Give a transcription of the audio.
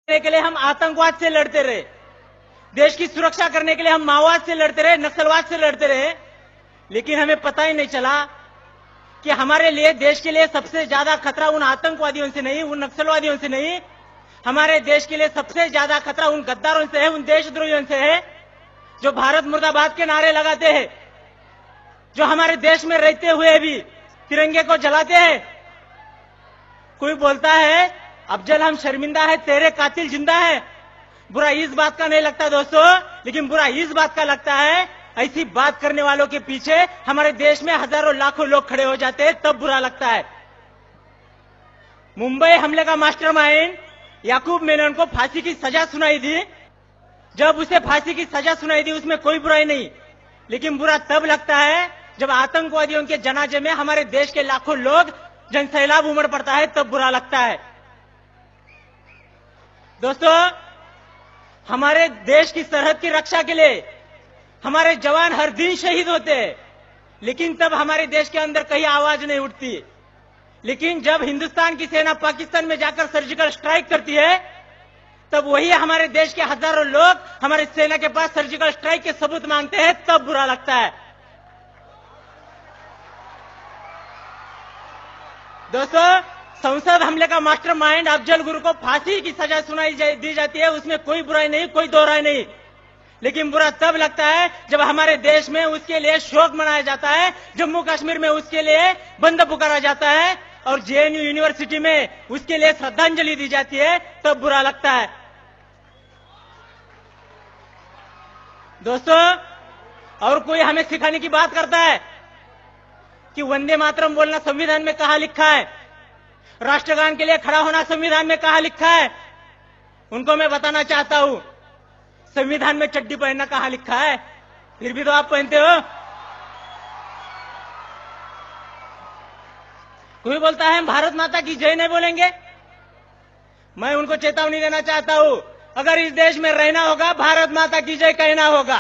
के लिए हम आतंकवाद से लड़ते रहे, देश की सुरक्षा करने के लिए हम माओवाद से लड़ते रहे, नक्सलवाद से लड़ते रहे, लेकिन हमें पता ही नहीं चला कि हमारे लिए, देश के लिए सबसे ज्यादा खतरा उन आतंकवादियों से नहीं, उन नक्सलवादियों से नहीं, हमारे देश के लिए सबसे ज्यादा खतरा उन गद्दारों से है, उन देशद्रोहियों से है, जो भारत मुर्दाबाद के नारे लगाते हैं, जो हमारे देश में रहते हुए भी तिरंगे को जलाते हैं। कोई बोलता है अफजल हम शर्मिंदा है, तेरे कातिल जिंदा है। बुरा इस बात का नहीं लगता दोस्तों, लेकिन बुरा इस बात का लगता है ऐसी बात करने वालों के पीछे हमारे देश में हजारों लाखों लोग खड़े हो जाते हैं, तब बुरा लगता है। मुंबई हमले का मास्टरमाइंड याकूब मेनन को फांसी की सजा सुनाई दी। जब उसे फांसी की सजा सुनाई दी उसमें कोई बुराई नहीं, लेकिन बुरा तब लगता है जब आतंकवादियों के जनाजे में हमारे देश के लाखों लोग जनसैलाब उमड़ पड़ता है, तब बुरा लगता है। दोस्तों, हमारे देश की सरहद की रक्षा के लिए हमारे जवान हर दिन शहीद होते हैं, लेकिन तब हमारे देश के अंदर कहीं आवाज नहीं उठती। लेकिन जब हिंदुस्तान की सेना पाकिस्तान में जाकर सर्जिकल स्ट्राइक करती है, तब वही हमारे देश के हजारों लोग हमारी सेना के पास सर्जिकल स्ट्राइक के सबूत मांगते हैं, तब बुरा लगता है। दोस्तों, संसद हमले का मास्टरमाइंड अफजल गुरु को फांसी की सजा सुनाई दी जाती है, उसमें कोई बुराई नहीं, कोई दो राय नहीं, लेकिन बुरा तब लगता है जब हमारे देश में उसके लिए शोक मनाया जाता है, जम्मू कश्मीर में उसके लिए बंद पुकारा जाता है और जेएनयू यूनिवर्सिटी में उसके लिए श्रद्धांजलि दी जाती है, तब बुरा लगता है। दोस्तों, और कोई हमें सिखाने की बात करता है कि वंदे मातरम बोलना संविधान में कहां लिखा है, राष्ट्रगान के लिए खड़ा होना संविधान में कहां लिखा है। उनको मैं बताना चाहता हूं, संविधान में चड्डी पहनना कहां लिखा है, फिर भी तो आप पहनते हो। कोई बोलता है हम भारत माता की जय नहीं बोलेंगे। मैं उनको चेतावनी देना चाहता हूं, अगर इस देश में रहना होगा भारत माता की जय कहना होगा।